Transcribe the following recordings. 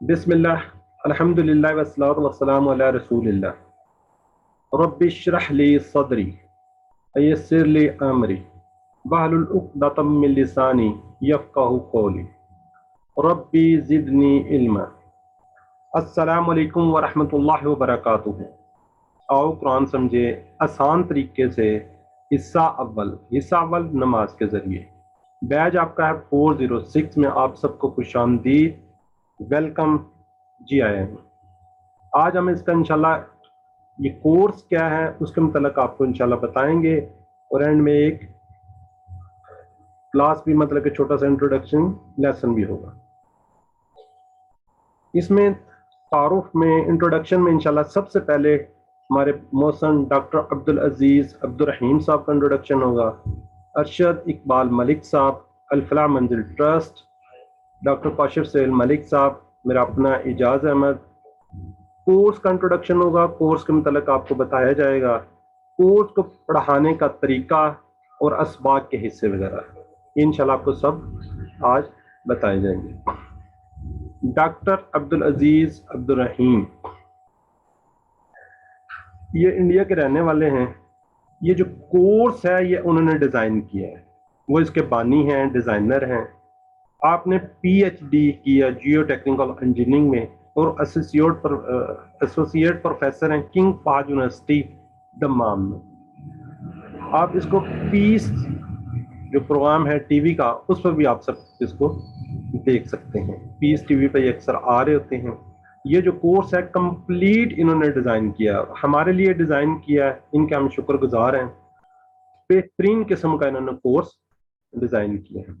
بسم اللہ، الحمدللہ والصلاۃ والسلام علی رسول اللہ۔ رب اشرح لی صدری ویسر لی امری واحلل عقدۃ من لسانی یفقہوا قولی ربی زدنی علما۔ السلام علیکم ورحمۃ اللہ وبرکاتہ۔ آؤ قرآن سمجھے آسان طریقے سے۔ حصہ اول نماز کے ذریعے۔ بیج آپ کا ہے 406 میں۔ آپ سب کو خوش آمدید، ویلکم، جی آئے ہیں۔ آج ہم اس کا انشاءاللہ یہ کورس کیا ہے اس کے متعلق آپ کو انشاءاللہ بتائیں گے، اور اینڈ میں ایک کلاس بھی، مطلب کہ چھوٹا سا انٹروڈکشن لیسن بھی ہوگا۔ اس میں تعارف میں، انٹروڈکشن میں انشاءاللہ سب سے پہلے ہمارے محسن ڈاکٹر عبدالعزیز عبدالرحیم صاحب کا انٹروڈکشن ہوگا۔ ارشد اقبال ملک صاحب، الفلاح منزل ٹرسٹ، ڈاکٹر کاشف سہیل ملک صاحب، میرا اپنا اعجاز احمد۔ کورس کا انٹروڈکشن ہوگا، کورس کے متعلق آپ کو بتایا جائے گا، کورس کو پڑھانے کا طریقہ اور اسباق کے حصے وغیرہ، انشاءاللہ آپ کو سب آج بتائے جائیں گے۔ ڈاکٹر عبدالعزیز عبدالرحیم یہ انڈیا کے رہنے والے ہیں۔ یہ جو کورس ہے یہ انہوں نے ڈیزائن کیا ہے، وہ اس کے بانی ہیں، ڈیزائنر ہیں۔ آپ نے پی ایچ ڈی کیا جیو ٹیکنیکل انجینئرنگ میں، اور ایسوسیٹ پروفیسر ہیں کنگ فہد یونیورسٹی دمام میں۔ آپ اس کو پیس جو پروگرام ہے ٹی وی کا، اس پر بھی آپ سب اس کو دیکھ سکتے ہیں، پیس ٹی وی پہ یہ اکثر آ رہے ہوتے ہیں۔ یہ جو کورس ہے کمپلیٹ انہوں نے ڈیزائن کیا، ہمارے لیے ڈیزائن کیا ہے، ان کے ہم شکر گزار ہیں۔ بہترین قسم کا انہوں نے کورس ڈیزائن کیا ہے۔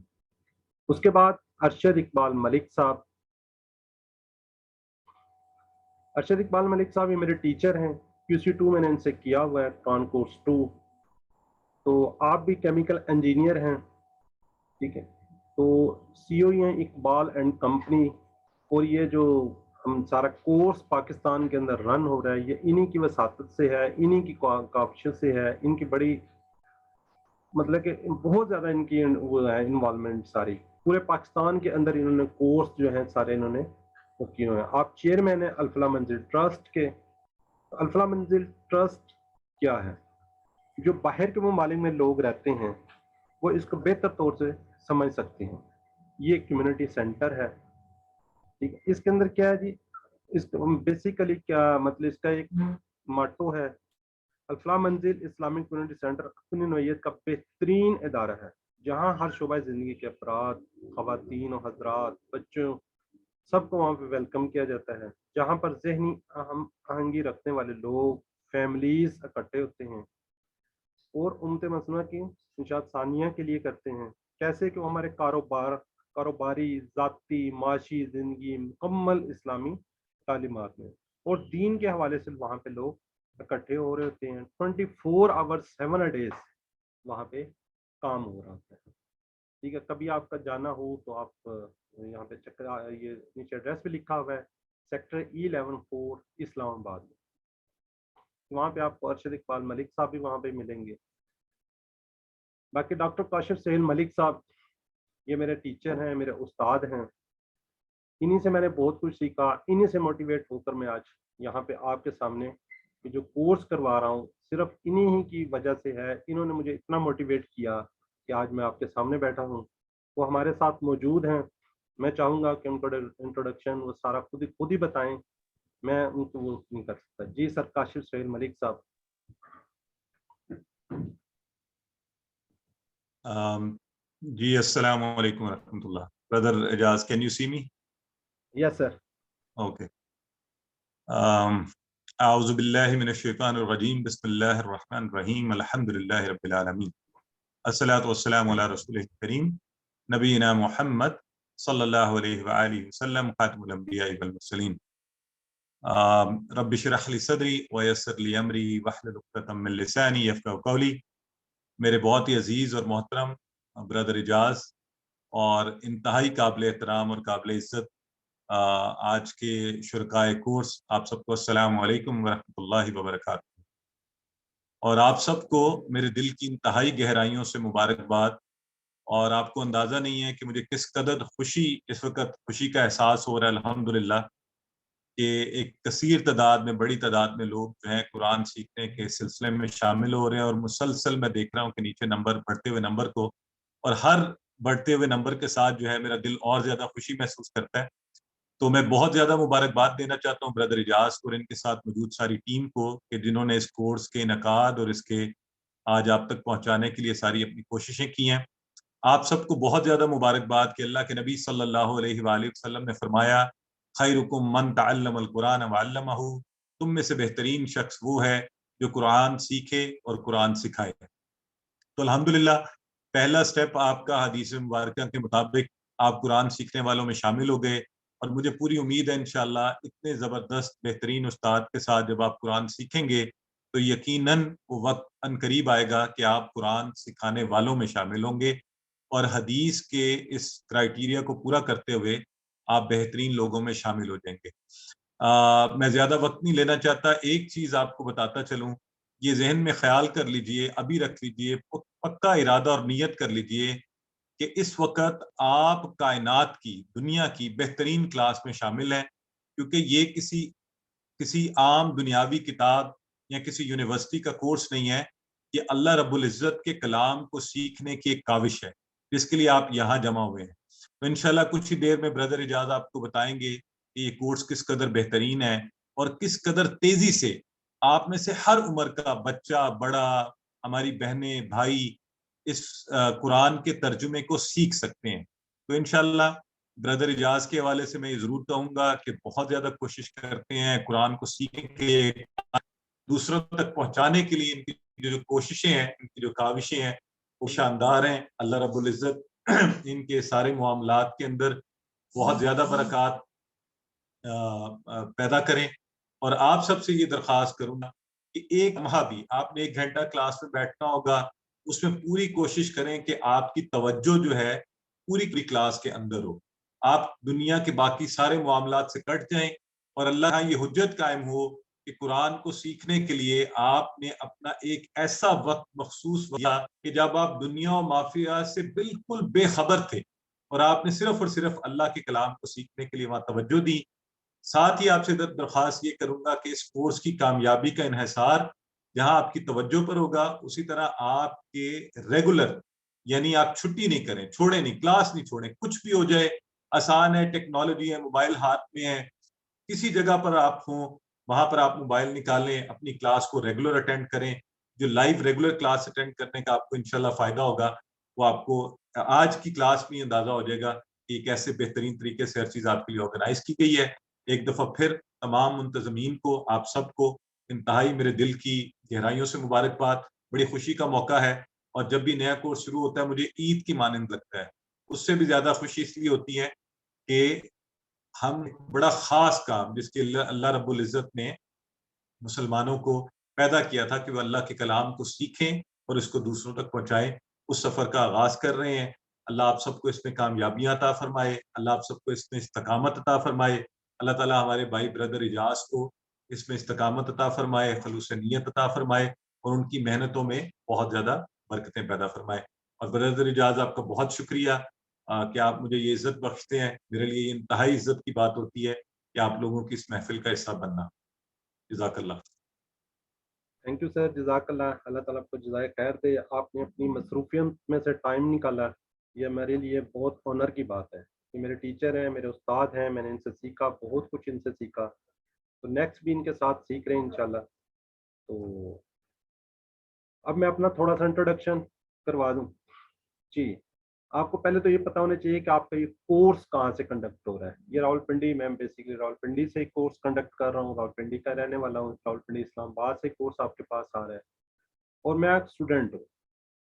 اس کے بعد ارشد اقبال ملک صاحب۔ ارشد اقبال ملک صاحب یہ میرے ٹیچر ہیں، QC2 میں نے ان سے کیا ہوا ہے، قرآن کورس 2۔ تو آپ بھی کیمیکل انجینئر ہیں، ٹھیک ہے؟ تو CO ہیں اقبال اینڈ کمپنی، اور یہ جو ہم سارا کورس پاکستان کے اندر رن ہو رہا ہے، یہ انہی کی وساطت سے ہے، انہی کی کاوشوں سے ہے، ان کی بڑی مطلب کہ بہت زیادہ ان کی وہ ہے انوالومنٹ ساری، پورے پاکستان کے اندر انہوں نے کورس جو ہیں سارے انہوں نے وہ کیے ہوئے ہیں۔ آپ چیئرمین ہیں الفلاح منزل ٹرسٹ کے۔ الفلاح منزل ٹرسٹ کیا ہے؟ جو باہر کے ممالک میں لوگ رہتے ہیں وہ اس کو بہتر طور سے سمجھ سکتے ہیں۔ یہ ایک کمیونٹی سینٹر ہے، ٹھیک ہے؟ اس کے اندر کیا ہے جی، اس بیسیکلی کیا مطلب، اس کا ایک ماٹو ہے، الفلاح منزل اسلامک کمیونٹی سینٹر اپنی نوعیت کا بہترین ادارہ ہے، جہاں ہر شعبہ زندگی کے افراد، خواتین و حضرات، بچوں، سب کو وہاں پہ ویلکم کیا جاتا ہے، جہاں پر ذہنی آہنگی رکھنے والے لوگ، فیملیز اکٹھے ہوتے ہیں اور امت مسنہ کی انشاء ثانیہ کے لیے کرتے ہیں، کیسے کہ وہ ہمارے کاروباری، ذاتی، معاشی زندگی مکمل اسلامی تعلیمات میں اور دین کے حوالے سے وہاں پہ لوگ اکٹھے ہو رہے ہوتے ہیں۔ 24 آورس 7 days وہاں پہ کام ہو رہا ہوتا ہے، ٹھیک ہے؟ کبھی آپ کا جانا ہو تو آپ یہاں پہ چکر، یہ نیچے ایڈریس پہ لکھا ہوا ہے، سیکٹر E11 اسلام آباد میں، وہاں پہ آپ کو ارشد اقبال ملک صاحب بھی وہاں پہ ملیں گے۔ باقی ڈاکٹر کاشف سہیل ملک صاحب یہ میرے ٹیچر ہیں، میرے استاد ہیں، انہی سے میں نے بہت کچھ سیکھا، انہی سے موٹیویٹ ہو کر میں آج یہاں پہ آپ کے سامنے جو کورس کروا رہا ہوں صرف انہی ہی کی وجہ سے ہے۔ انہوں نے مجھے اتنا موٹیویٹ کیا کہ آج میں آپ کے سامنے بیٹھا ہوں۔ وہ ہمارے ساتھ موجود ہیں، میں چاہوں گا کہ ان کو انٹروڈکشن وہ سارا خود ہی بتائیں، میں ان کو وہ نہیں کر سکتا۔ جی سر، کاشف سہیل ملک صاحب۔ جی السلام علیکم ورحمۃ اللہ۔ Brother Ijaz, can you see me? Yes sir. Okay. اعوذ باللہ من الشیطان الرجیم، بسم اللہ الرحمن الرحیم، الحمد للہ رب العالمین، الصلاۃ والسلام علی رسول کریم نبینا محمد صلی اللہ علیہ وآلہ وسلم، خاتم الانبیاء والمرسلین۔ رب اشرح لی صدری ویسر لی امری واحلل عقدۃ من لسانی یفقہوا قولی۔ میرے بہت ہی عزیز اور محترم برادر اعجاز اور انتہائی قابل احترام اور قابل عزت آج کے شرکائے کورس، آپ سب کو السلام علیکم ورحمۃ اللہ وبرکاتہ۔ اور آپ سب کو میرے دل کی انتہائی گہرائیوں سے مبارکباد اور آپ کو اندازہ نہیں ہے کہ مجھے کس قدر خوشی اس وقت خوشی کا احساس ہو رہا ہے الحمدللہ کہ ایک کثیر تعداد میں بڑی تعداد میں لوگ جو ہیں قرآن سیکھنے کے سلسلے میں شامل ہو رہے ہیں، اور مسلسل میں دیکھ رہا ہوں کہ نیچے نمبر بڑھتے ہوئے نمبر کو، اور ہر بڑھتے ہوئے نمبر کے ساتھ جو ہے میرا دل اور زیادہ خوشی محسوس کرتا ہے۔ تو میں بہت زیادہ مبارکباد دینا چاہتا ہوں بردر اجاز کو اور ان کے ساتھ موجود ساری ٹیم کو کہ جنہوں نے اس کورس کے انعقاد اور اس کے آج آپ تک پہنچانے کے لیے ساری اپنی کوششیں کی ہیں۔ آپ سب کو بہت زیادہ مبارکباد کہ اللہ کے نبی صلی اللہ علیہ وآلہ وسلم نے فرمایا خیرکم من تعلم القرآن وعلمہ، تم میں سے بہترین شخص وہ ہے جو قرآن سیکھے اور قرآن سکھائے۔ تو الحمدللہ پہلا سٹیپ آپ کا حدیث مبارکہ کے مطابق آپ قرآن سیکھنے والوں میں شامل ہو گئے، اور مجھے پوری امید ہے انشاءاللہ اتنے زبردست بہترین استاد کے ساتھ جب آپ قرآن سیکھیں گے تو یقیناً وہ وقت ان قریب آئے گا کہ آپ قرآن سکھانے والوں میں شامل ہوں گے، اور حدیث کے اس کرائیٹیریا کو پورا کرتے ہوئے آپ بہترین لوگوں میں شامل ہو جائیں گے۔ میں زیادہ وقت نہیں لینا چاہتا، ایک چیز آپ کو بتاتا چلوں، یہ ذہن میں خیال کر لیجئے، ابھی رکھ لیجئے، پکا ارادہ اور نیت کر لیجئے کہ اس وقت آپ کائنات کی دنیا کی بہترین کلاس میں شامل ہیں، کیونکہ یہ کسی عام دنیاوی کتاب یا کسی یونیورسٹی کا کورس نہیں ہے، یہ اللہ رب العزت کے کلام کو سیکھنے کی ایک کاوش ہے جس کے لیے آپ یہاں جمع ہوئے ہیں۔ تو انشاءاللہ کچھ ہی دیر میں بردر اجاز آپ کو بتائیں گے کہ یہ کورس کس قدر بہترین ہے اور کس قدر تیزی سے آپ میں سے ہر عمر کا بچہ، بڑا، ہماری بہنیں، بھائی اس قرآن کے ترجمے کو سیکھ سکتے ہیں۔ تو انشاءاللہ بردر اجاز کے حوالے سے میں یہ ضرور کہوں گا کہ بہت زیادہ کوشش کرتے ہیں قرآن کو سیکھنے کے دوسروں تک پہنچانے کے لیے، ان کی جو کوششیں ہیں، ان کی جو کاوشیں ہیں وہ شاندار ہیں۔ اللہ رب العزت ان کے سارے معاملات کے اندر بہت زیادہ برکات پیدا کریں، اور آپ سب سے یہ درخواست کروں گا کہ ایک ماہ بھی آپ نے 1 گھنٹہ کلاس میں بیٹھنا ہوگا، اس میں پوری کوشش کریں کہ آپ کی توجہ جو ہے پوری کلاس کے اندر ہو، آپ دنیا کے باقی سارے معاملات سے کٹ جائیں، اور اللہ کا یہ حجت قائم ہو کہ قرآن کو سیکھنے کے لیے آپ نے اپنا ایک ایسا وقت مخصوص کیا کہ جب آپ دنیا و مافیہ سے بالکل بے خبر تھے اور آپ نے صرف اور صرف اللہ کے کلام کو سیکھنے کے لیے وہاں توجہ دی۔ ساتھ ہی آپ سے درخواست یہ کروں گا کہ اس کورس کی کامیابی کا انحصار جہاں آپ کی توجہ پر ہوگا، اسی طرح آپ کے ریگولر، یعنی آپ چھٹی نہیں کریں، چھوڑیں نہیں، کلاس نہیں چھوڑیں، کچھ بھی ہو جائے، آسان ہے، ٹیکنالوجی ہے، موبائل ہاتھ میں ہے، کسی جگہ پر آپ ہوں وہاں پر آپ موبائل نکالیں، اپنی کلاس کو ریگولر اٹینڈ کریں۔ جو لائیو ریگولر کلاس اٹینڈ کرنے کا آپ کو انشاءاللہ فائدہ ہوگا وہ آپ کو آج کی کلاس میں اندازہ ہو جائے گا کہ کیسے بہترین طریقے سے ہر چیز آپ کے لیے آرگنائز کی گئی ہے۔ ایک دفعہ پھر تمام منتظمین کو، آپ سب کو انتہائی میرے دل کی گہرائیوں سے مبارکباد۔ بڑی خوشی کا موقع ہے، اور جب بھی نیا کورس شروع ہوتا ہے مجھے عید کی مانند لگتا ہے، اس سے بھی زیادہ خوشی اس لیے ہوتی ہے کہ ہم بڑا خاص کام جس کے اللہ رب العزت نے مسلمانوں کو پیدا کیا تھا کہ وہ اللہ کے کلام کو سیکھیں اور اس کو دوسروں تک پہنچائیں، اس سفر کا آغاز کر رہے ہیں۔ اللہ آپ سب کو اس میں کامیابیاں عطا فرمائے، اللہ آپ سب کو اس میں استقامت عطا فرمائے، اللہ تعالیٰ ہمارے بھائی بردر اجاز کو اس میں استقامت عطا فرمائے، خلوص نیت عطا فرمائے، اور ان کی محنتوں میں بہت زیادہ برکتیں پیدا فرمائے۔ اور بردر اجاز آپ کا بہت شکریہ کہ آپ مجھے یہ عزت بخشتے ہیں، میرے لیے یہ انتہائی عزت کی بات ہوتی ہے کہ آپ لوگوں کی اس محفل کا حصہ بننا۔ جزاک اللہ۔ تھینک یو سر، جزاک اللہ، اللہ تعالیٰ آپ کو جزائے خیر دے۔ آپ نے اپنی مصروفیت میں سے ٹائم نکالا، یہ میرے لیے بہت آنر کی بات ہے کہ میرے ٹیچر ہیں، میرے استاد ہیں، میں نے ان سے سیکھا، بہت کچھ ان سے سیکھا، تو نیکسٹ بھی ان کے ساتھ سیکھ رہے ہیں انشاءاللہ۔ تو اب میں اپنا تھوڑا سا انٹروڈکشن کروا دوں۔ جی، آپ کو پہلے تو یہ پتا ہونا چاہیے کہ آپ کا یہ کورس کہاں سے کنڈکٹ ہو رہا ہے۔ یہ راولپنڈی، میں بیسیکلی راولپنڈی سے کورس کنڈکٹ کر رہا ہوں، راولپنڈی کا رہنے والا ہوں، راولپنڈی اسلام آباد سے کورس آپ کے پاس آ رہا ہے، اور میں ایک اسٹوڈنٹ ہوں،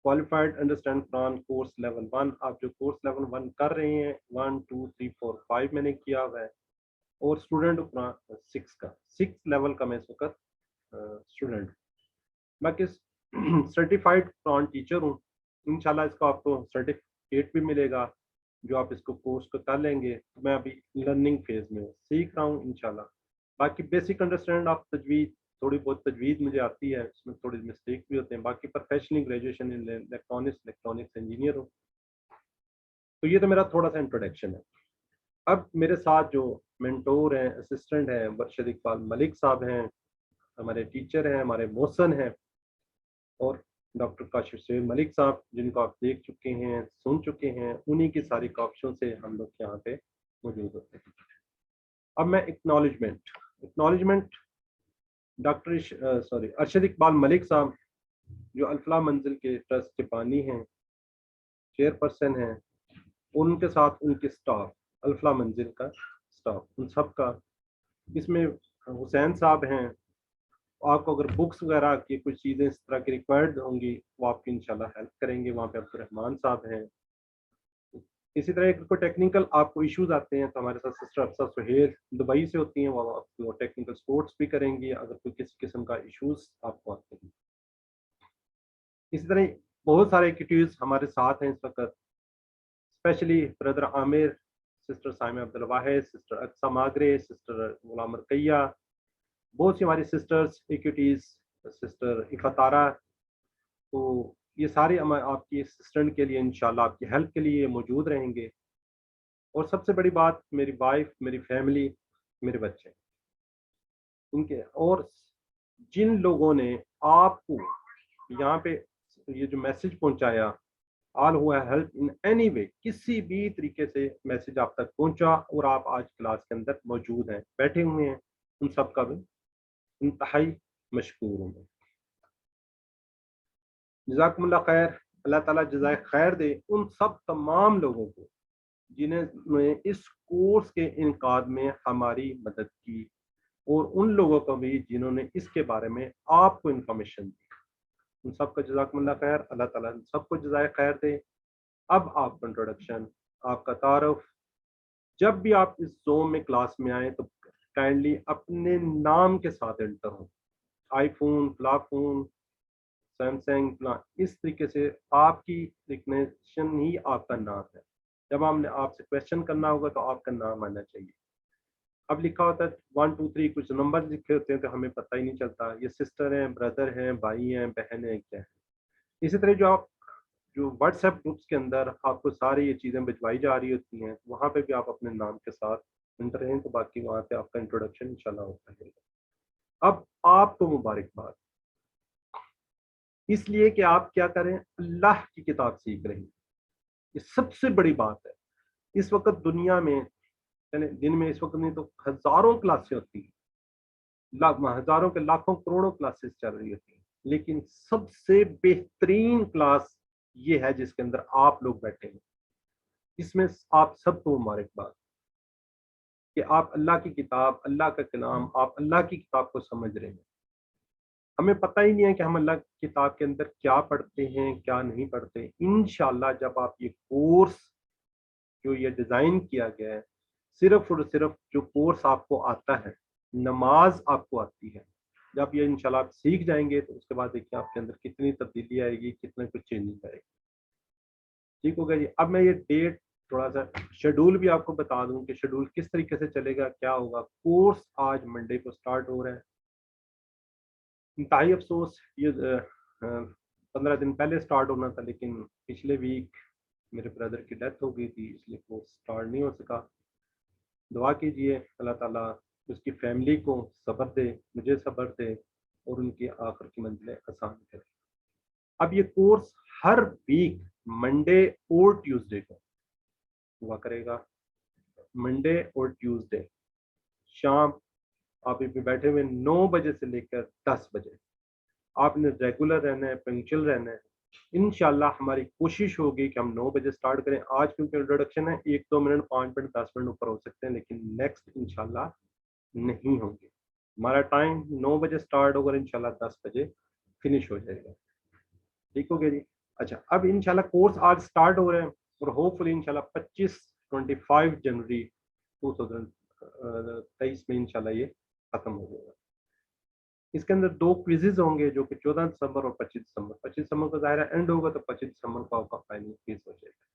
کوالیفائڈ انڈرسٹینڈ قرآن کورس لیول 1۔ آپ جو کورس لیول 1 کر رہے ہیں، 1 2 3 4 5 میں نے کیا ہوا ہے، اور اسٹوڈنٹ قرآن 6 کا، 6 لیول کا میں اس وقت اسٹوڈنٹ ہوں۔ میں کس سرٹیفائڈ قرآن ٹیچر ہوں، انشاءاللہ اس کا آپ کو سرٹیفکیٹ بھی ملے گا جو آپ اس کو کورس کو کر لیں گے۔ میں ابھی لرننگ فیز میں ہوں، سیکھ رہا ہوں انشاءاللہ۔ باقی بیسک انڈرسٹینڈ آف تجوید، تھوڑی بہت تجوید مجھے آتی ہے، اس میں تھوڑی مسٹیک بھی ہوتے ہیں، باقی پروفیشنلی گریجویشن ان الیکٹرانکس انجینئر ہوں۔ تو یہ تو میرا تھوڑا سا انٹروڈکشن ہے. اب میرے ساتھ جو مینٹور ہیں، اسسٹنٹ ہیں، ارشد اقبال ملک صاحب ہیں، ہمارے ٹیچر ہیں، ہمارے محسن ہیں، اور ڈاکٹر کاشف سہیل ملک صاحب جن کو آپ دیکھ چکے ہیں، سن چکے ہیں، انہی کی ساری کاپشوں سے ہم لوگ یہاں پہ موجود ہوتے ہیں. اب میں اکنالجمنٹ ڈاکٹر ارشد اقبال ملک صاحب جو الفلاح منزل کے ٹرسٹ کے بانی ہیں، چیئر پرسن ہیں، ان کے ساتھ ان کے سٹاف، الفلاح منزل کا سٹاف، ان سب کا، اس میں حسین صاحب ہیں. آپ کو اگر بکس وغیرہ کی کچھ چیزیں اس طرح کی ریکوائرڈ ہوں گی وہ آپ کی انشاءاللہ ہیلپ کریں گے. وہاں پہ عبد الرحمان صاحب ہیں. اسی طرح کوئی ٹیکنیکل آپ کو ایشوز آتے ہیں تو ہمارے ساتھ سسٹر افسر سہیل دبئی سے ہوتی ہیں، وہ ٹیکنیکل سپورٹس بھی کریں گی اگر کوئی کسی قسم کا ایشوز آپ کو آتے ہیں. اسی طرح بہت سارے ایکٹیویٹیز ہمارے ساتھ ہیں اس وقت، اسپیشلی بردر عامر، سسٹر سائمہ عبدالواحد، سسٹر اقصی ماگرے، سسٹر غلام رقیہ، بہت سی ہماری سسٹرز ایکٹیویٹیز، سسٹر افتارہ. تو یہ سارے آپ کی اسسٹنٹ کے لیے انشاءاللہ آپ کی ہیلپ کے لیے موجود رہیں گے. اور سب سے بڑی بات میری وائف، میری فیملی، میرے بچے ان کے. اور جن لوگوں نے آپ کو یہاں پہ یہ جو میسج پہنچایا، آل ہوا ہیلپ ان اینی وے، کسی بھی طریقے سے میسج آپ تک پہنچا اور آپ آج کلاس کے اندر موجود ہیں، بیٹھے ہوئے ہیں، ان سب کا بھی انتہائی مشکور ہوں. جزاکم اللہ خیر. اللہ تعالیٰ جزائے خیر دے ان سب تمام لوگوں کو جنہیں نے اس کورس کے انعقاد میں ہماری مدد کی، اور ان لوگوں کو بھی جنہوں نے اس کے بارے میں آپ کو انفارمیشن دی. ان سب کا جزاکم اللہ خیر. اللہ تعالیٰ ان سب کو جزائے خیر دے. اب آپ کا انٹروڈکشن، آپ کا تعارف. جب بھی آپ اس زوم میں کلاس میں آئیں تو کائنڈلی اپنے نام کے ساتھ انٹر ہوں. آئی فون، فلا فون، سیمسنگ، اس طریقے سے آپ کی ریکگنیشن ہی آپ کا نام ہے. جب ہم نے آپ سے کویشچن کرنا ہوگا تو آپ کا نام آنا چاہیے. اب لکھا ہوتا ہے 1 2 3 کچھ نمبر لکھے ہوتے ہیں تو ہمیں پتہ ہی نہیں چلتا یہ سسٹر ہیں، بردر ہیں، بھائی ہیں، بہن ہیں، کیا ہے. اسی طرح جو واٹس ایپ گروپس کے اندر آپ کو ساری یہ چیزیں بھجوائی جا رہی ہوتی ہیں، وہاں پہ بھی آپ اپنے نام کے ساتھ انٹر ہیں تو باقی وہاں پہ آپ کا انٹروڈکشن انشاءاللہ ہوتا ہے. اب آپ کو مبارکباد اس لیے کہ آپ کیا کریں، اللہ کی کتاب سیکھ رہے ہیں. یہ سب سے بڑی بات ہے. اس وقت دنیا میں دن میں اس وقت نہیں تو ہزاروں کلاسیں ہوتی ہیں، ہزاروں کے لاکھوں کروڑوں کلاسز چل رہی ہوتی ہیں، لیکن سب سے بہترین کلاس یہ ہے جس کے اندر آپ لوگ بیٹھے ہیں. اس میں آپ سب کو مبارکباد کہ آپ اللہ کی کتاب، اللہ کا کلام، آپ اللہ کی کتاب کو سمجھ رہے ہیں. ہمیں پتہ ہی نہیں ہے کہ ہم اللہ کی کتاب کے اندر کیا پڑھتے ہیں، کیا نہیں پڑھتے. انشاءاللہ جب آپ یہ کورس جو یہ ڈیزائن کیا گیا ہے، صرف اور صرف جو کورس آپ کو آتا ہے، نماز آپ کو آتی ہے، جب یہ انشاءاللہ آپ سیکھ جائیں گے تو اس کے بعد دیکھیں آپ کے اندر کتنی تبدیلی آئے گی، کتنے کچھ چینجنگ آئے گی. ٹھیک ہو گیا جی. اب میں یہ ڈیٹ تھوڑا سا شیڈول بھی آپ کو بتا دوں کہ شیڈول کس طریقے سے چلے گا، کیا ہوگا. کورس آج منڈے کو سٹارٹ ہو رہا ہے. انتہائی افسوس یہ 15 دن پہلے سٹارٹ ہونا تھا، لیکن پچھلے ویک میرے بردر کی ڈیتھ ہو گئی تھی، اس لیے وہ سٹارٹ نہیں ہو سکا. دعا کیجئے اللہ تعالیٰ اس کی فیملی کو صبر دے، مجھے صبر دے، اور ان کی آخر کی منزلیں آسان کرے. اب یہ کورس ہر ویک منڈے اور ٹیوزڈے کو ہوا کرے گا. منڈے اور ٹیوزڈے شام آپ بھی بیٹھے ہوئے 9 بجے سے لے کر 10 بجے آپ نے ریگولر رہنا ہے، پنکچل رہنا ہے. انشاءاللہ ہماری کوشش ہوگی کہ ہم 9 بجے سٹارٹ کریں. آج کیونکہ انٹروڈکشن ہے 1 2 منٹ 5 منٹ 10 منٹ اوپر ہو سکتے ہیں، لیکن نیکسٹ انشاءاللہ نہیں ہوں گے. ہمارا ٹائم 9 بجے سٹارٹ ہوگا، انشاءاللہ 10 بجے فنش ہو جائے گا. ٹھیک ہو گیا جی. اچھا اب انشاءاللہ کورس آج سٹارٹ ہو رہے ہیں اور ہوپ فلی انشاءاللہ 25 جنوری 2023 میں انشاءاللہ یہ ختم ہو جائے گا. اس کے اندر 2 کوئزز ہوں گے جو کہ 14 دسمبر اور 25 دسمبر. 25 دسمبر کا ظاہرہ اینڈ ہوگا تو 25 دسمبر کو آپ کا فائنل فیس ہو جائے گا.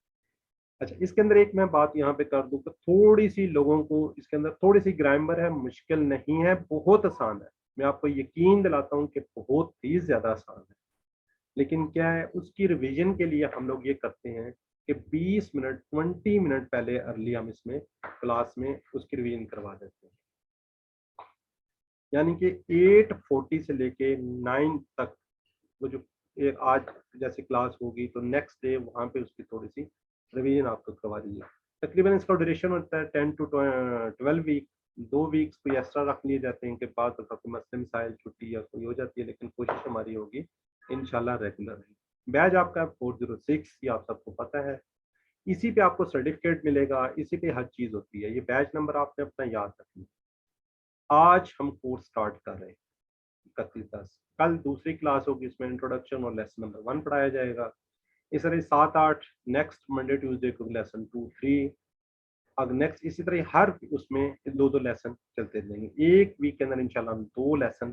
اچھا اس کے اندر ایک میں بات یہاں پہ کر دوں کہ تھوڑی سی لوگوں کو اس کے اندر تھوڑی سی گرامر ہے، مشکل نہیں ہے، بہت آسان ہے. میں آپ کو یقین دلاتا ہوں کہ بہت ہی زیادہ آسان ہے. لیکن کیا ہے اس کی ریویژن کے لیے ہم لوگ یہ کرتے ہیں کہ 20 منٹ 20 منٹ پہلے ارلی ہم اس میں کلاس میں اس کی ریویژن کروا دیتے ہیں. یعنی کہ 8:40 سے لے کے 9 تک وہ جو آج جیسے کلاس ہوگی تو نیکسٹ ڈے وہاں پہ اس کی تھوڑی سی ریویژن آپ کو کروا دیجیے. تقریباً اس کا ڈیوریشن ہوتا ہے 10 to 12 ویک. 2 ویکس کوئی ایکسٹرا رکھ لیے جاتے ہیں کہ بعض دفعہ کوئی مسئلہ مسائل چھٹی یا کوئی ہو جاتی ہے, لیکن کوشش ہماری ہوگی انشاءاللہ ریگولر ہے. بیچ آپ کا 406 یہ آپ سب کو پتہ ہے, اسی پہ آپ کو سرٹیفکیٹ ملے گا, اسی پہ ہر چیز ہوتی ہے. یہ بیچ نمبر آپ نے اپنا یاد رکھنا. آج ہم کورس سٹارٹ کر رہے ہیں 31/10. کل دوسری کلاس ہوگی, اس میں انٹروڈکشن اور لیسن نمبر 1 پڑھایا جائے گا. اس طرح 7-8 نیکسٹ منڈے ٹیوزڈے کو لیسن 2-3. اب نیکسٹ اسی طرح ہر اس میں 2 لیسن چلتے رہیں گے. ایک ویک کے اندر انشاءاللہ ہم 2 لیسن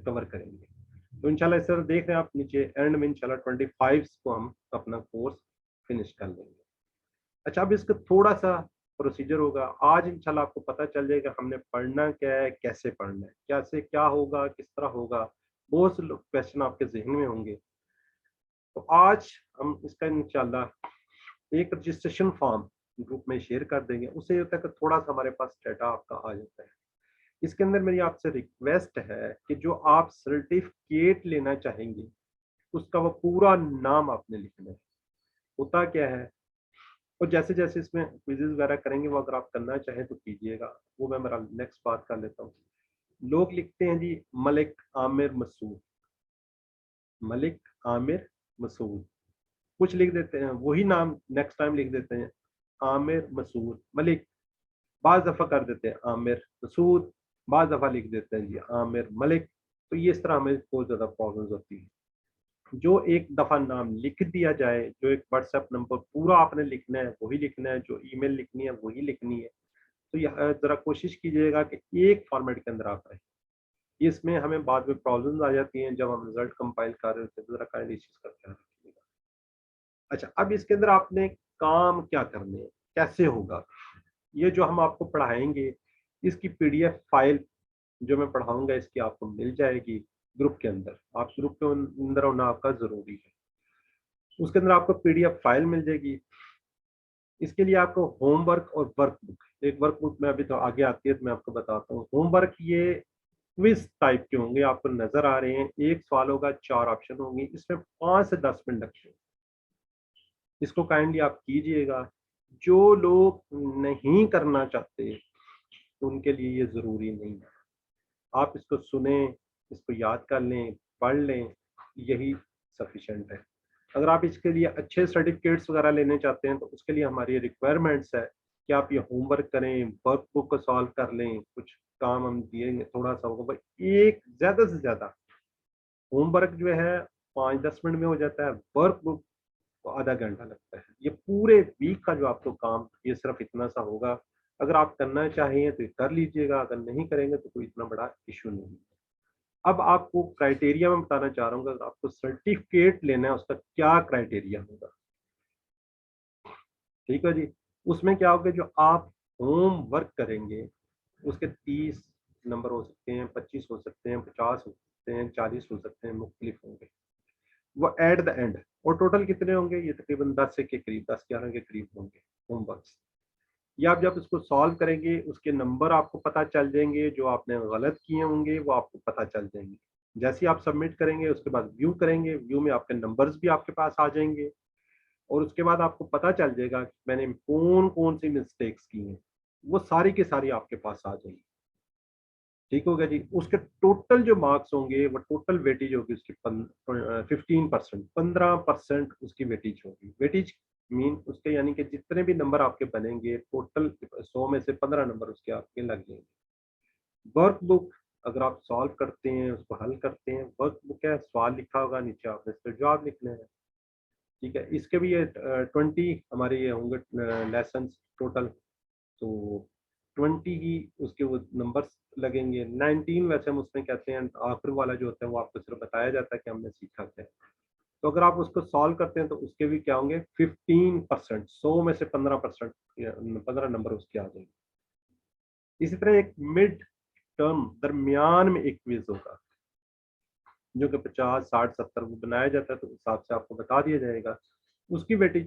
کور کریں گے. تو انشاءاللہ اس طرح دیکھ رہے ہیں آپ نیچے اینڈ میں انشاءاللہ 25 کو ہم اپنا کورس فنش کر لیں گے. اچھا, اب اس کا تھوڑا سا پروسیجر ہوگا. آج انشاءاللہ آپ کو پتہ چل جائے گا ہم نے پڑھنا کیا ہے, کیسے پڑھنا ہے, کیسے کیا ہوگا, کس طرح ہوگا. بہت سے کویشچن آپ کے ذہن میں ہوں گے. تو آج ہم اس کا انشاءاللہ ایک رجسٹریشن فارم گروپ میں شیئر کر دیں گے. اس سے یہ ہوتا ہے کہ تھوڑا سا ہمارے پاس ڈیٹا آپ کا آ جاتا ہے. اس کے اندر میری آپ سے ریکویسٹ ہے کہ جو آپ سرٹیفکیٹ لینا چاہیں گے اس کا وہ پورا نام آپ نے لکھنا ہے. ہوتا کیا ہے, اور جیسے جیسے اس میں کوئزز وغیرہ کریں گے وہ اگر آپ کرنا چاہیں تو کیجیے گا, وہ میں میرا نیکسٹ بات کر لیتا ہوں. لوگ لکھتے ہیں جی ملک عامر مسعود, ملک عامر مسعود, کچھ لکھ دیتے ہیں وہی نام نیکسٹ ٹائم لکھ دیتے ہیں عامر مسعود ملک, بعض دفعہ کر دیتے ہیں عامر مسعود, بعض دفعہ لکھ دیتے ہیں جی عامر ملک. تو یہ اس طرح ہمیں بہت زیادہ پرابلمز ہوتی ہیں. جو ایک دفعہ نام لکھ دیا جائے, جو ایک واٹس ایپ نمبر پورا آپ نے لکھنا ہے وہی لکھنا ہے, جو ای میل لکھنی ہے وہی لکھنی ہے. تو یہ ذرا کوشش کیجیے گا کہ ایک فارمیٹ کے اندر آپ رہیں. اس میں ہمیں بعد میں پرابلمز آ جاتی ہیں جب ہم رزلٹ کمپائل کر رہے ہوتے ہیں, تو ذرا کائنڈلی اس چیز کا خیال رکھیے گا. اچھا, اب اس کے اندر آپ نے کام کیا کرنے ہیں, کیسے ہوگا. یہ جو ہم آپ کو پڑھائیں گے اس کی پی ڈی ایف فائل جو میں پڑھاؤں گا اس کی آپ کو مل جائے گی گروپ کے اندر. آپ گروپ کے اندر ہونا آپ کا ضروری ہے. اس کے اندر آپ کو پی ڈی ایف فائل مل جائے گی. اس کے لیے آپ کو ہوم ورک اور ورک بک, ایک ورک بک میں ابھی تو آگے آتی ہے تو میں آپ کو بتاتا ہوں. ہوم ورک یہ کوئز ٹائپ کے ہوں گے, آپ کو نظر آ رہے ہیں. ایک سوال ہوگا, 4 آپشن ہوں گے, اس میں 5 سے 10 منٹ لگتے ہیں. اس کو کائنڈلی آپ کیجئے گا. جو لوگ نہیں کرنا چاہتے ان کے لیے یہ ضروری نہیں ہے. آپ اس کو سنیں, اس کو یاد کر لیں, پڑھ لیں, یہی سفیشینٹ ہے. اگر آپ اس کے لیے اچھے سرٹیفکیٹس وغیرہ لینے چاہتے ہیں تو اس کے لیے ہماری ریکوائرمنٹس ہے کہ آپ یہ ہوم ورک کریں, ورک بک کو سالو کر لیں. کچھ کام ہم دیں گے تھوڑا سا ہوگا, ایک زیادہ سے زیادہ ہوم ورک جو ہے 5-10 منٹ میں ہو جاتا ہے, ورک بک کو آدھا گھنٹہ لگتا ہے. یہ پورے ویک کا جو آپ کو کام یہ صرف اتنا سا ہوگا. اگر آپ کرنا چاہیں تو کر لیجئے گا, اگر نہیں کریں گے تو کوئی اتنا بڑا ایشو نہیں ہے. اب آپ کو کرائٹیریا میں بتانا چاہ رہا ہوں, اگر آپ کو سرٹیفکیٹ لینا ہے اس کا کیا کرائٹیریا ہوگا. ٹھیک ہے جی, اس میں کیا ہوگا, جو آپ ہوم ورک کریں گے اس کے 30 نمبر ہو سکتے ہیں, 25 ہو سکتے ہیں, 50 ہو سکتے ہیں, 40 ہو سکتے ہیں, مختلف ہوں گے وہ ایٹ دا اینڈ. اور ٹوٹل کتنے ہوں گے, یہ تقریباً 10 کے قریب, 10-11 کے قریب ہوں گے ہوم ورکس. یا آپ جب اس کو سالو کریں گے اس کے نمبر آپ کو پتہ چل جائیں گے, جو آپ نے غلط کیے ہوں گے وہ آپ کو پتہ چل جائیں گے. جیسے آپ سبمٹ کریں گے اس کے بعد ویو کریں گے, ویو میں آپ کے نمبرز بھی آپ کے پاس آ جائیں گے, اور اس کے بعد آپ کو پتہ چل جائے گا کہ میں نے کون کون سی مسٹیکس کی ہیں, وہ ساری کی ساری آپ کے پاس آ جائیں گی. ٹھیک ہوگا جی. اس کے ٹوٹل جو مارکس ہوں گے وہ ٹوٹل ویٹیج ہوگی اس کی 15%, 15% اس کی ویٹیج ہوگی. ویٹیج مین اس کے یعنی کہ جتنے بھی نمبر آپ کے بنیں گے ٹوٹل 100 میں سے 15 نمبر اس کے آپ کے لگ جائیں گے. ورک بک اگر آپ سالو کرتے ہیں, اس کو حل کرتے ہیں, ورک بک ہے, سوال لکھا ہوگا, نیچے آپ نے اس پہ جواب لکھنے ہیں. ٹھیک ہے, اس کے بھی یہ 20 ہمارے یہ ہوں گے لیسنس ٹوٹل. تو 20 ہی اس کے وہ نمبرس لگیں گے. 19 ویسے ہم اس میں کہتے ہیں آخر والا جو ہوتا ہے وہ آپ کو صرف بتایا جاتا ہے کہ ہم نے سیکھا کیا ہے. تو اگر آپ اس کو سالو کرتے ہیں تو اس کے بھی کیا ہوں گے 15%, 100 میں سے 15%, 15 نمبر اس کے آ جائیں گے. اسی طرح ایک مڈ ٹرم درمیان میں ایک کوئز ہوگا جو کہ 50, 60, 70 وہ بنایا جاتا ہے, تو اس حساب سے آپ کو بتا دیا جائے گا. اس کی ویٹیج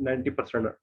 90%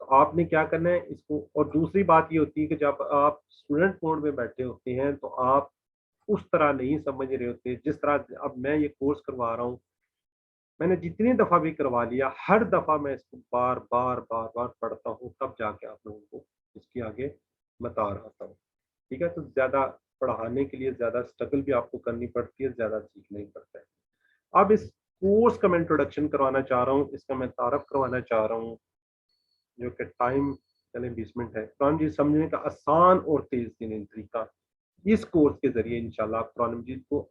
تو آپ نے کیا کرنا ہے اس کو. اور دوسری بات یہ ہوتی ہے کہ جب آپ اسٹوڈنٹ موڈ میں بیٹھے ہوتے ہیں تو آپ اس طرح نہیں سمجھ رہے ہوتے جس طرح اب میں یہ کورس کروا رہا ہوں. میں نے جتنی دفعہ بھی کروا لیا ہر دفعہ میں اس کو بار بار بار بار پڑھتا ہوں تب جا کے آپ لوگوں کو اس کی آگے بتا رہا ہوں. ٹھیک ہے. تو زیادہ پڑھانے کے لیے زیادہ اسٹرگل بھی آپ کو کرنی پڑتی ہے, زیادہ سیکھنا ہی پڑتا ہے. اب اس کورس کا میں انٹروڈکشن کروانا چاہ رہا ہوں, اس کا میں تعارف کروانا چاہ رہا ہوں, جو کہ ٹائم چلیں 20 منٹ ہے. قرآن مجید سمجھنے کا آسان اور تیز ترین طریقہ, اس کورس کے ذریعے انشاءاللہ آپ قرآن مجید کو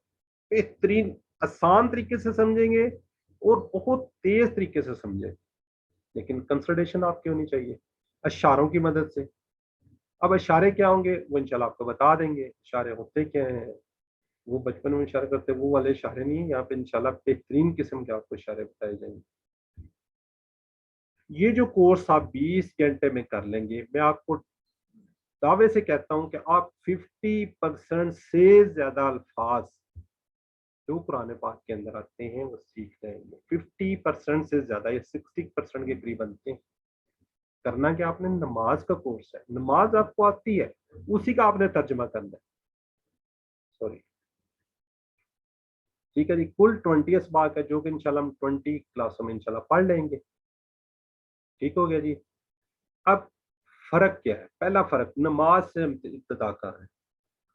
بہترین آسان طریقے سے سمجھیں گے اور بہت تیز طریقے سے سمجھیں. لیکن کنسلٹیشن آپ کی ہونی چاہیے اشاروں کی مدد سے. اب اشارے کیا ہوں گے وہ انشاءاللہ آپ کو بتا دیں گے. اشارے ہوتے کیا ہیں, وہ بچپن میں اشارے کرتے وہ والے اشارے نہیں ہیں, یہاں پہ انشاءاللہ بہترین قسم کے آپ کو اشارے بتائے جائیں گے. یہ جو کورس آپ 20 گھنٹے میں کر لیں گے, میں آپ کو دعوے سے کہتا ہوں کہ آپ 50% سے زیادہ الفاظ جو قرآن پاک کے اندر آتے ہیں وہ سیکھ جائیں گے. 50% سے زیادہ, یا 60% کے قریب بنتے ہیں. کرنا کہ آپ نے نماز کا کورس ہے, نماز آپ کو آتی ہے, اسی کا آپ نے ترجمہ کرنا ہے. سوری, ٹھیک ہے جی. کل 20 اسباق ہے جو کہ انشاءاللہ ہم 20 کلاسوں میں انشاءاللہ پڑھ لیں گے. ٹھیک ہو گیا جی. اب فرق کیا ہے؟ پہلا فرق, نماز سے ہم ابتدا کر رہے ہیں.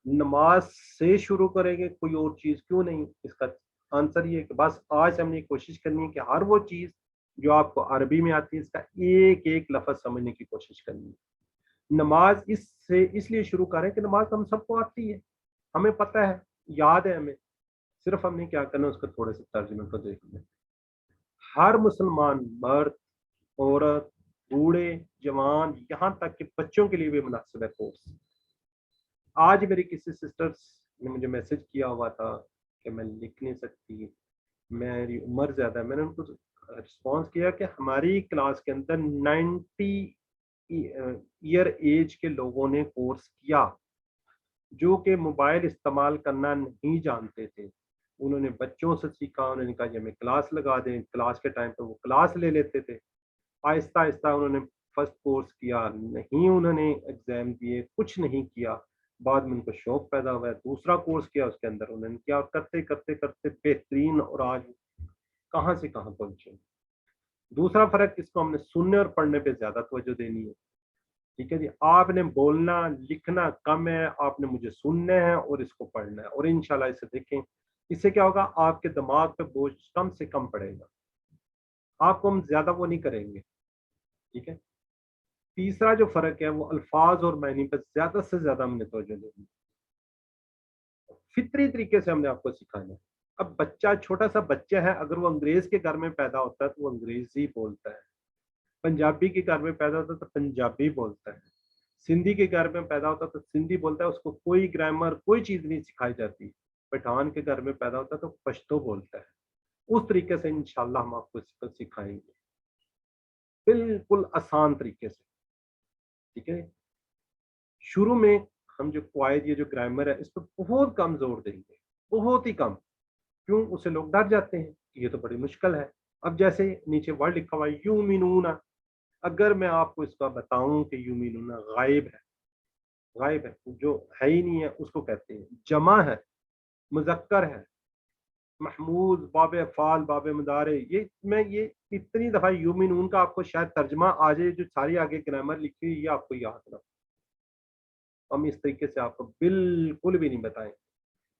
نماز سے شروع کریں گے, کوئی اور چیز کیوں نہیں؟ اس کا آنسر یہ ہے کہ بس آج ہم نے کوشش کرنی ہے کہ ہر وہ چیز جو آپ کو عربی میں آتی ہے اس کا ایک ایک لفظ سمجھنے کی کوشش کرنی ہے. نماز اس لیے شروع کریں کہ نماز ہم سب کو آتی ہے, ہمیں پتہ ہے, یاد ہے ہمیں, صرف ہم نے کیا کرنا اس کا تھوڑے سے ترجمے کو دیکھنا ہے. ہر مسلمان مرد, عورت, بوڑھے, جوان, یہاں تک کہ بچوں کے لیے بھی مناسب ہے کورس. آج میری کسی سسٹرس نے مجھے میسج کیا ہوا تھا کہ میں لکھ نہیں سکتی, میری عمر زیادہ ہے. میں نے ان کو رسپانس کیا کہ ہماری کلاس کے اندر 90 ایئر ایج کے لوگوں نے کورس کیا جو کہ موبائل استعمال کرنا نہیں جانتے تھے. انہوں نے بچوں سے سیکھا, انہوں نے کہا کہ ہمیں کلاس لگا دیں, کلاس کے ٹائم پہ وہ کلاس لے لیتے تھے. آہستہ آہستہ انہوں نے فرسٹ کورس کیا, نہیں انہوں نے ایگزام دیے, کچھ نہیں کیا. بعد میں ان کو شوق پیدا ہوا ہے, دوسرا کورس کیا, اس کے اندر انہوں نے کیا, کرتے کرتے کرتے بہترین, اور آج کہاں سے کہاں پہنچے. دوسرا فرق, اس کو ہم نے سننے اور پڑھنے پہ زیادہ توجہ دینی ہے. ٹھیک ہے جی. آپ نے بولنا لکھنا کم ہے, آپ نے مجھے سننا ہے اور اس کو پڑھنا ہے, اور انشاءاللہ اسے دیکھیں, اس سے کیا ہوگا, آپ کے دماغ پہ بوجھ کم سے کم پڑے گا, آپ کو ہم زیادہ وہ نہیں کریں گے. ٹھیک ہے. تیسرا جو فرق ہے وہ الفاظ اور معنی پہ زیادہ سے زیادہ ہم نے توجہ دینی. فطری طریقے سے ہم نے آپ کو سکھانا ہے. اب بچہ, چھوٹا سا بچہ ہے, اگر وہ انگریز کے گھر میں پیدا ہوتا ہے تو وہ انگریزی بولتا ہے, پنجابی کے گھر میں پیدا ہوتا ہے تو پنجابی بولتا ہے, سندھی کے گھر میں پیدا ہوتا ہے تو سندھی بولتا ہے, اس کو کوئی گرامر کوئی چیز نہیں سکھائی جاتی. پٹھان کے گھر میں پیدا ہوتا ہے تو پشتو بولتا ہے. اس طریقے سے انشاءاللہ ہم آپ کو سکھائیں گے, بالکل آسان طریقے سے. ٹھیک ہے. شروع میں ہم جو قواعد, یہ جو گرامر ہے, اس پر بہت کم زور دیں گے, بہت ہی کم. کیوں؟ اسے لوگ ڈر جاتے ہیں کہ یہ تو بڑی مشکل ہے. اب جیسے نیچے ورڈ لکھا ہوا ہے یومنون, اگر میں آپ کو اس کا بتاؤں کہ یومنون غائب ہے, غائب ہے, جو ہے ہی نہیں ہے, اس کو کہتے ہیں. جمع ہے, مذکر ہے, محمود, باب افعال, باب مضارع. یہ اتنی دفعہ یومنون کا آپ کو شاید ترجمہ آ جائے, جو ساری آگے گرامر لکھی ہوئی یہ آپ کو یاد نہ. ہم اس طریقے سے آپ کو بالکل بھی نہیں بتائیں.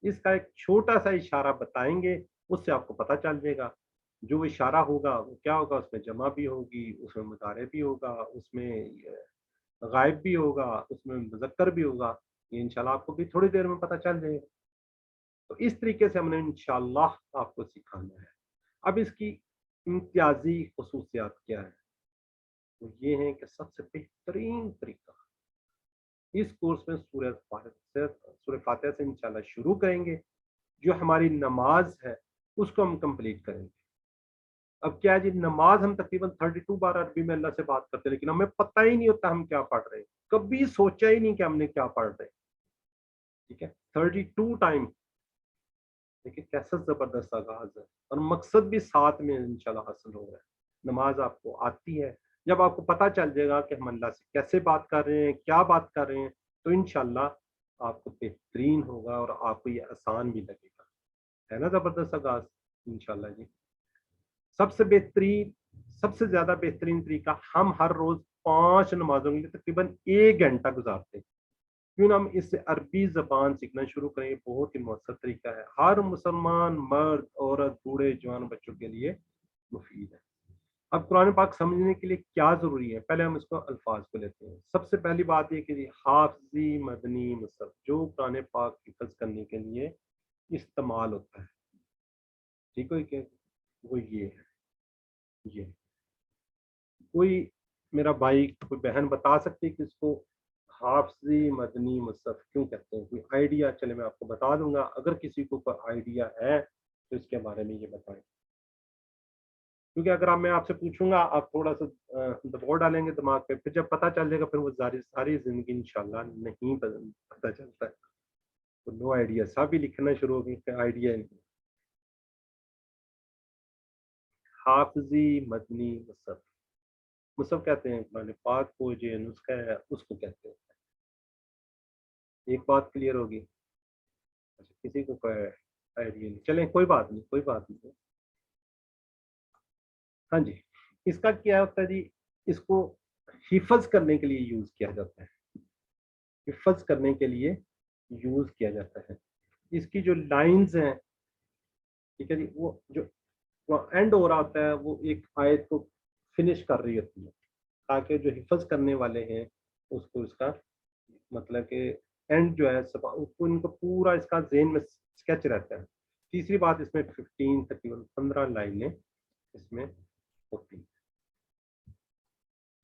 اس کا ایک چھوٹا سا اشارہ بتائیں گے, اس سے آپ کو پتہ چل جائے گا. جو اشارہ ہوگا وہ کیا ہوگا, اس میں جمع بھی ہوگی, اس میں مضارع بھی ہوگا, اس میں غائب بھی ہوگا, اس میں مذکر بھی ہوگا. یہ انشاءاللہ آپ کو بھی تھوڑی دیر میں پتہ چل جائے گا. تو اس طریقے سے ہم نے انشاءاللہ آپ کو سکھانا ہے. اب اس کی امتیازی خصوصیات کیا ہے؟ تو یہ ہیں کہ سب سے بہترین طریقہ, اس کورس میں سورہ فاتحہ سے انشاءاللہ شروع کریں گے. جو ہماری نماز ہے اس کو ہم کمپلیٹ کریں گے. اب کیا جی, نماز ہم تقریباً 32 بار عربی میں اللہ سے بات کرتے ہیں, لیکن ہمیں پتہ ہی نہیں ہوتا ہم کیا پڑھ رہے ہیں, کبھی سوچا ہی نہیں کہ ہم نے کیا پڑھ رہے. ٹھیک ہے. 32 ٹائم, دیکھیں کیسا زبردست آغاز ہے, اور مقصد بھی ساتھ میں انشاءاللہ حاصل ہو رہا ہے. نماز آپ کو آتی ہے, جب آپ کو پتہ چل جائے گا کہ ہم اللہ سے کیسے بات کر رہے ہیں، کیا بات کر رہے ہیں، تو انشاءاللہ آپ کو بہترین ہوگا اور آپ کو یہ آسان بھی لگے گا. ہے نا زبردست آغاز انشاءاللہ جی. سب سے بہترین، سب سے زیادہ بہترین طریقہ، ہم ہر روز 5 نمازوں کے لیے تقریباً 1 گھنٹہ گزارتے ہیں. کیوں نہ ہم اس سے عربی زبان سیکھنا شروع کریں. یہ بہت ہی مؤثر طریقہ ہے، ہر مسلمان مرد عورت بوڑھے جوان بچوں کے لیے مفید ہے. اب قرآن پاک سمجھنے کے لیے کیا ضروری ہے، پہلے ہم اس کو الفاظ کو لیتے ہیں. سب سے پہلی بات یہ کہ جی حافظی مدنی مصحف جو قرآن پاک حفظ کرنے کے لیے استعمال ہوتا ہے، ٹھیک ہے کہ وہ یہ ہے. یہ کوئی میرا بھائی کوئی بہن بتا سکتی کہ اس کو حافظی مدنی مصحف کیوں کہتے ہیں؟ کوئی آئیڈیا؟ چلے میں آپ کو بتا دوں گا، اگر کسی کو کوئی آئیڈیا ہے تو اس کے بارے میں یہ بتائیں. کیونکہ اگر میں آپ سے پوچھوں گا آپ تھوڑا سا دباؤ ڈالیں گے دماغ پہ، پھر جب پتہ چل جائے گا پھر وہ ساری زندگی انشاءاللہ نہیں پتہ چلتا ہے. تو نو آئیڈیا، سب بھی لکھنا شروع ہو گئی کہ آئیڈیا نہیں. حافظی مدنی مصحف، مصحف کہتے ہیں قرآن پاک کو، جو نسخہ ہے اس کو کہتے ہیں. ایک بات کلیئر ہوگی؟ اچھا کسی کو کوئی آئیڈیا نہیں، چلیں کوئی بات نہیں، کوئی بات نہیں. ہاں جی، اس کا کیا ہوتا ہے جی، اس کو حفظ کرنے کے لیے یوز کیا جاتا ہے، حفظ کرنے کے لیے یوز کیا جاتا ہے. اس کی جو لائنز ہیں، ٹھیک ہے جی، وہ جو اینڈ ہو رہا ہوتا ہے وہ ایک آیت کو فنش کر رہی ہوتی ہے، تاکہ جو حفظ کرنے والے ہیں اس کو اس کا مطلب کہ اینڈ جو ہے ان کو پورا اس کا ذہن میں اسکیچ رہتا ہے. تیسری بات، اس میں 15 تقریباً 15 لائنیں اس میں ہوتی ہیں.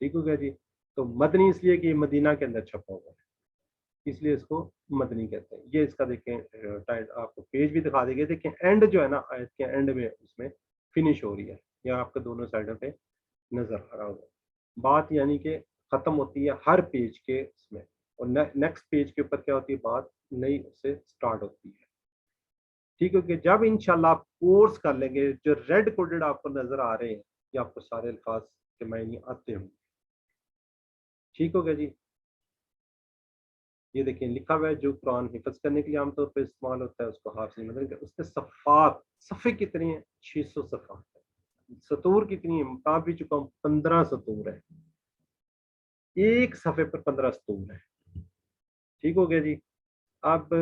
ٹھیک ہو گیا جی. تو مدنی اس لیے کہ یہ مدینہ کے اندر چھپا ہوا ہے، اس لیے اس کو مدنی کہتے ہیں. یہ اس کا دیکھیں آپ کو پیج بھی دکھا دیں گے، دیکھیں اینڈ جو ہے نا آیت کے اینڈ میں اس میں فنش ہو رہی ہے، یا آپ کو دونوں سائڈوں پہ نظر آ رہا ہوگا. بات یعنی کہ ختم ہوتی ہے ہر پیج کے اس میں، اور نیکسٹ پیج کے اوپر کیا ہوتی ہے، بات نئی سے سٹارٹ ہوتی ہے. ٹھیک ہے کہ جب انشاءاللہ آپ کورس کر لیں گے، جو ریڈ کوڈڈ آپ کو نظر آ رہے ہیں یہ آپ کو سارے الفاظ کے معنی آتے ہوں. ٹھیک ہو گیا جی. یہ دیکھیں لکھا ہوا ہے جو قرآن حفظ کرنے کے لیے عام طور پہ استعمال ہوتا ہے اس کو حافظ مدنی. اس کے صفحات، صفحے کتنے ہیں؟ 600 صفحات ہے. سطور کتنی ہے؟ بتا بھی چکا ہوں 15 سطور ہے. ایک صفحے پر 15 سطور ہے. ٹھیک ہو گیا جی. اب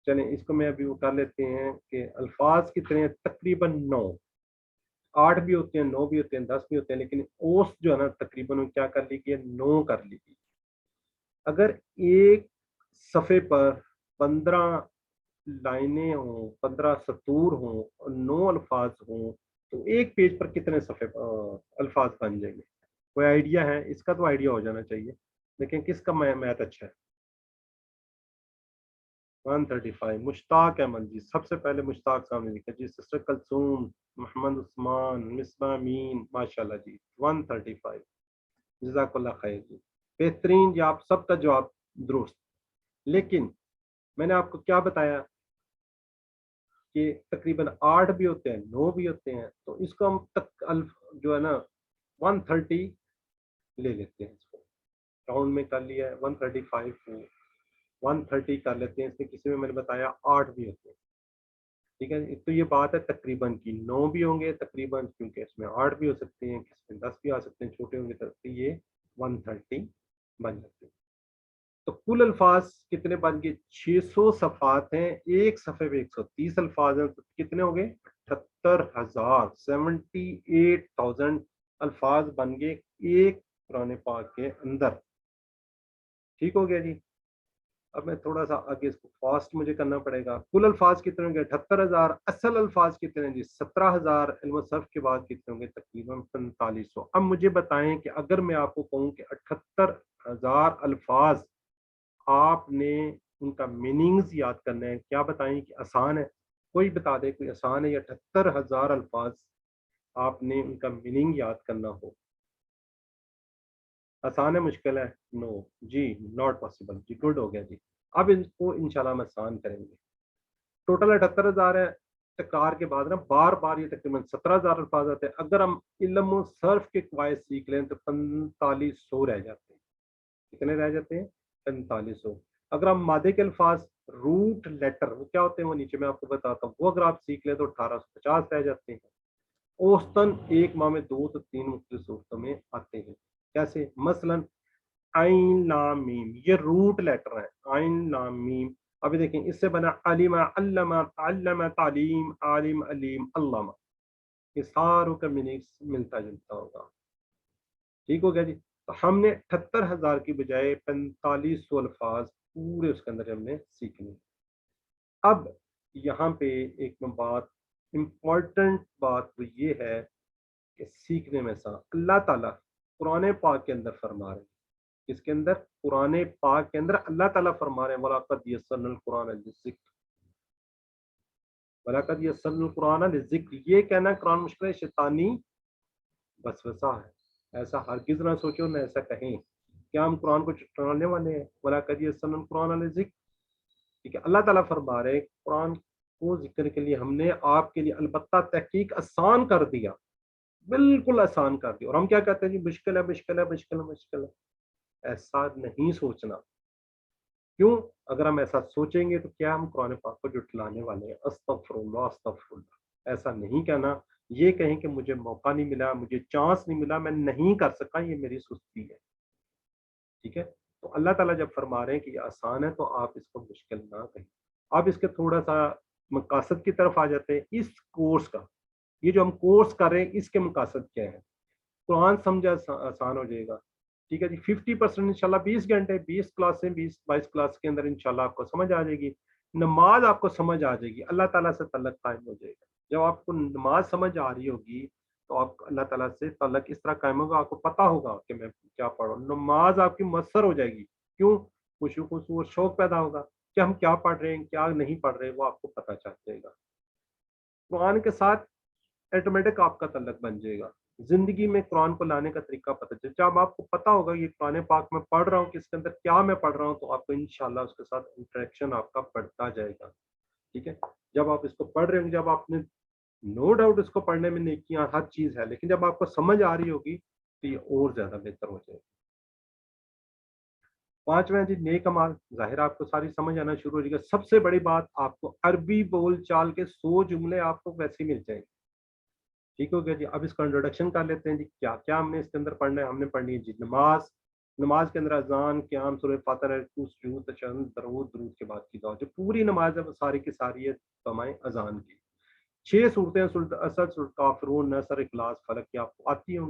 چلیں اس کو میں ابھی وہ کر لیتے ہیں کہ الفاظ کتنے ہیں؟ تقریباً 9. 8 بھی ہوتے ہیں، 9 بھی ہوتے ہیں، 10 بھی ہوتے ہیں، لیکن اوس جو ہے نا تقریباً کیا کر لی گئی؟ 9 کر لی گئی. اگر ایک صفحے پر 15 لائنیں ہوں، 15 سطور ہوں اور 9 الفاظ ہوں تو ایک پیج پر کتنے صفحے الفاظ بن جائیں گے؟ کوئی آئیڈیا ہے؟ اس کا تو آئیڈیا ہو جانا چاہیے. لیکن کس کا میتھ اچھا ہے؟ 135. مشتاق احمد جی، سب سے پہلے مشتاق صاحب نے لکھا جی. سسٹر کلثوم، محمد عثمان، مصباح امین، ماشاءاللہ جی 135. جزاک اللہ خیر جی، بہترین جی. آپ سب کا جواب درست. لیکن میں نے آپ کو کیا بتایا کہ تقریباً 8 بھی ہوتے ہیں، 9 بھی ہوتے ہیں، تو اس کو ہم جو ہے نا 130 لے لیتے ہیں. اس کو راؤنڈ میں کر لیا ہے 135 کو 130 کر لیتے ہیں. اس میں کسی میں نے بتایا 8 بھی ہوتے ہیں. ٹھیک ہے. تو یہ بات ہے تقریباً کی، 9 بھی ہوں گے تقریباً، کیونکہ اس میں 8 بھی ہو سکتے ہیں، کس میں 10 بھی آ سکتے ہیں، چھوٹے ہوں گے تو یہ 130 بن جاتے ہیں. تو کل الفاظ کتنے بن گئے؟ 600 صفحات ہیں، ایک صفحے پہ 130 الفاظ ہیں، تو کتنے ہو گئے؟ 78,000 78,000 الفاظ بن گئے ایک قرآن پاک کے اندر. ٹھیک ہو گیا جی. اب میں تھوڑا سا آگے اس کو فاسٹ مجھے کرنا پڑے گا. کل الفاظ کتنے ہوں گے؟ 78,000. اصل الفاظ کتنے ہیں جی؟ 17,000. علم صرف کے بعد کتنے ہوں گے؟ تقریباً 4500. اب مجھے بتائیں کہ اگر میں آپ کو کہوں کہ 78,000 الفاظ آپ نے ان کا میننگز یاد کرنا ہے، کیا بتائیں کہ آسان ہے؟ کوئی بتا دے کوئی آسان ہے؟ یا 78,000 الفاظ آپ نے ان کا میننگ یاد کرنا ہو، آسان ہے مشکل ہے؟ نو جی، ناٹ پاسبل جی. گڈ ہو گیا جی. اب ان کو انشاءاللہ ہم آسان کریں گے. ٹوٹل 78,000 ہے. تکرار کے بعد نا بار بار یہ تقریباً 17,000 الفاظ آتے ہیں. اگر ہم علم و صرف کے قواعد سیکھ لیں تو 4500 رہ جاتے ہیں. کتنے رہ جاتے ہیں؟ 4500. اگر ہم مادے کے الفاظ روٹ لیٹر وہ کیا ہوتے ہیں وہ نیچے میں آپ کو بتاتا ہوں, وہ اگر آپ سیکھ لیں تو 1850 رہ جاتے ہیں. اوسطاً ایک ماہ میں 2 سے 3 مختلف صورتوں میں آتے ہیں. کیسے؟ مثلاً عین لام میم, یہ روٹ لیٹر ہے. عین لام میم, ابھی دیکھیں اس سے بنا علم علم تعلم تعلیم عالم علیم علامہ, یہ ساروں کا میننگ ملتا جلتا ہوگا. ٹھیک ہو گیا جی. تو ہم نے 78,000 کی بجائے 4500 الفاظ پورے اس کے اندر ہم نے سیکھنے. اب یہاں پہ ایک بات امپورٹنٹ بات تو یہ ہے کہ سیکھنے میں سا اللہ تعالیٰ قرآن پاک کے اندر فرما رہے ہیں. اس کے اندر قرآن پاک کے اندر اللہ تعالیٰ فرما رہے ہیں وَلَقَدْ يَسَّرْنَا الْقُرْآنَ لِلذِّكْرِ, وَلَقَدْ يَسَّرْنَا الْقُرْآنَ لِلذِّكْرِ. یہ کہنا قرآن مشکل ہے, شیطانی وسوسہ ہے. ایسا ہرگز نہ سوچو نہ ایسا کہیں. کیا ہم قرآن کو چٹانے والے ہیں؟ وَلَقَدْ يَسَّرْنَا الْقُرْآنَ لِلذِّكْرِ. ٹھیک ہے, اللہ تعالیٰ فرما رہے ہیں قرآن کو ذکر کے لیے ہم نے آپ کے لیے البتہ تحقیق آسان کر دیا, بالکل آسان کر دیا. اور ہم کیا کہتے ہیں جی مشکل ہے مشکل ہے مشکل ہے مشکل ہے. ایسا نہیں سوچنا. کیوں؟ اگر ہم ایسا سوچیں گے تو کیا ہم قرآن پاک کو جھٹلانے والے ہیں. استغفر اللہ استغفر اللہ. ایسا نہیں کہنا. یہ کہیں کہ مجھے موقع نہیں ملا, مجھے چانس نہیں ملا, میں نہیں کر سکا, یہ میری سستی ہے. ٹھیک ہے. تو اللہ تعالیٰ جب فرما رہے ہیں کہ یہ آسان ہے تو آپ اس کو مشکل نہ کہیں. آپ اس کے تھوڑا سا مقاصد کی طرف آ جاتے ہیں. اس کورس کا, یہ جو ہم کورس کر رہے ہیں اس کے مقاصد کیا ہے؟ قرآن سمجھا آسان ہو جائے گا. ٹھیک ہے جی. 50% انشاءاللہ 20 گھنٹے 20 کلاسیں 22 کلاس کے اندر انشاءاللہ آپ کو سمجھ آ جائے گی. نماز آپ کو سمجھ آ جائے گی, اللہ تعالیٰ سے تعلق قائم ہو جائے گا. جب آپ کو نماز سمجھ آ رہی ہوگی تو آپ اللہ تعالیٰ سے تعلق اس طرح قائم ہوگا, آپ کو پتہ ہوگا کہ میں کیا پڑھ رہا ہوں. نماز آپ کی مؤثر ہو جائے گی. کیوں؟ خوشی اور شوق پیدا ہوگا کہ ہم کیا پڑھ رہے ہیں کیا نہیں پڑھ رہے, وہ آپ کو پتہ چل جائے گا. قرآن کے ساتھ آٹومیٹک آپ کا تعلق بن جائے گا. زندگی میں قرآن کو لانے کا طریقہ پتہ چلے. جب آپ کو پتہ ہوگا یہ قرآن پاک میں پڑھ رہا ہوں کہ اس کے اندر کیا میں پڑھ رہا ہوں, تو آپ کو انشاءاللہ اس کے ساتھ انٹریکشن آپ کا بڑھتا جائے گا. ٹھیک ہے. جب آپ اس کو پڑھ رہے ہوں, جب آپ نے نو ڈاؤٹ اس کو پڑھنے میں نیکیاں ہر چیز ہے, لیکن جب آپ کو سمجھ آ رہی ہوگی تو یہ اور زیادہ بہتر ہو جائے گا. 5واں جی نیک اعمال. ظاہر آپ کو ساری سمجھ آنا شروع ہو جائے گا. سب سے بڑی بات, آپ کو عربی بول چال کے 100 جملے آپ کو ویسے ہی مل جائیں گے. ٹھیک ہو گیا جی. اب اس کا انٹروڈکشن کر لیتے ہیں جی. کیا کیا ہم نے اس کے اندر پڑھنا ہے؟ ہم نے پڑھنی ہے جی نماز. نماز کے اندر اذان, قیام, سورہ فاتحہ, سجود, تشہد, درود کے بعد کی دعا. جو پوری نماز ہے وہ ساری کی ساری ہے بمائے اذان کی. 6 صورتیں, سورۃ الاسد, سورۃ کافرون, نصر, اخلاص, فلق کی آپ کو آتی ہیں.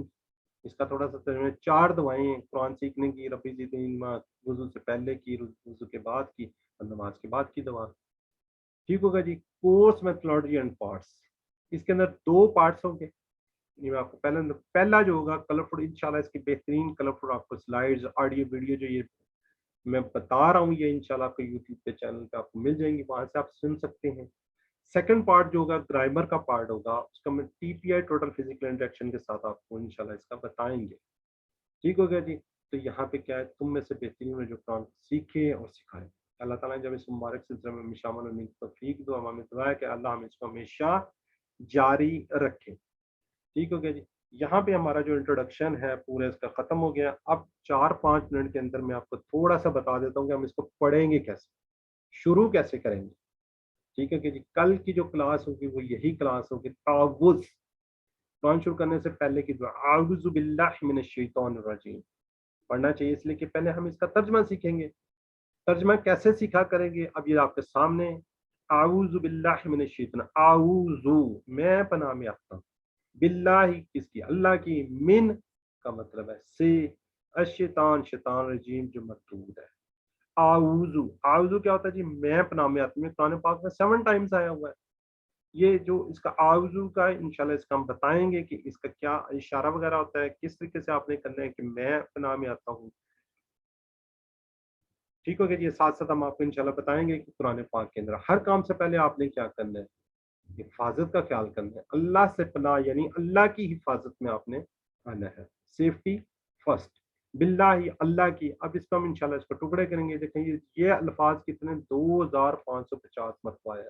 اس کا تھوڑا سا 4 دعائیں قرآن سیکھنے کی, ربی زدنی, وضو سے پہلے کی, وضو کے بعد کی, اور نماز کے بعد کی دعا. ٹھیک ہوگا جی. Course methodology and parts. اس کے اندر 2 پارٹس ہوں گے. یہ میں آپ کو پہلا جو ہوگا کلرفل, انشاءاللہ اس کی بہترین کلرفل آپ کو سلائیڈز, آڈیو, ویڈیو جو یہ میں بتا رہا ہوں یہ انشاءاللہ آپ کو یوٹیوب پہ چینل پہ آپ کو مل جائیں گی, وہاں سے آپ سن سکتے ہیں. سیکنڈ پارٹ جو ہوگا گرامر کا پارٹ ہوگا, اس کا میں ٹی پی آئی ٹوٹل فزیکل انٹریکشن کے ساتھ آپ کو انشاءاللہ اس کا بتائیں گے. ٹھیک ہو گیا جی. تو یہاں پہ کیا ہے, تم میں سے بہترین جو قرآن سیکھے اور سکھائے. اللہ تعالیٰ نے جب اس مبارک سلسلے میں شامل ہونے کی توفیق دو, ہمیں دعا ہے کہ اللہ ہمیں اس کو ہمیشہ جاری رکھے. ٹھیک ہو گیا جی. یہاں پہ ہمارا جو انٹروڈکشن ہے پورا اس کا ختم ہو گیا. اب 4-5 منٹ کے اندر میں آپ کو تھوڑا سا بتا دیتا ہوں کہ ہم اس کو پڑھیں گے کیسے, شروع کیسے کریں گے. ٹھیک ہے کہ جی. کل کی جو کلاس ہوگی وہ یہی کلاس ہوگی تعوذ. قرآن شروع کرنے سے پہلے کی دعا اعوذ باللہ من الشیطان الرجیم پڑھنا چاہیے, اس لیے کہ پہلے ہم اس کا ترجمہ سیکھیں گے. ترجمہ کیسے سیکھا کریں گے, اب یہ آپ کے سامنے. اعوذ باللہ من الشیطان, اعوذ میں پناہ میں آتا ہوں, باللہ کس کی, اللہ کی, من کا مطلب ہے سے, الشیطان شیطان, رجیم جو مردود ہے. اعوذ, اعوذ کیا ہوتا ہے جی, میں پناہ میں آتا ہوں. قرآن پاک میں 7 ٹائمز آیا ہوا ہے. یہ جو اس کا اعوذ کا انشاءاللہ اس کا ہم بتائیں گے کہ اس کا کیا اشارہ وغیرہ ہوتا ہے, کس طریقے سے آپ نے کرنا ہے کہ میں پناہ میں آتا ہوں. ٹھیک ہو گیا جی. ساتھ ساتھ ہم آپ کو انشاءاللہ بتائیں گے کہ قرآن پاک کے اندر ہر کام سے پہلے آپ نے کیا کرنا ہے, حفاظت کا خیال کرنا ہے. اللہ سے پناہ یعنی اللہ کی حفاظت میں آپ نے آنا ہے. Safety first. باللہ اللہ کی. اب اس کو ہم انشاءاللہ اس کو ٹکڑے کریں گے. دیکھیں یہ الفاظ کتنے 2550 مرتبہ ہے.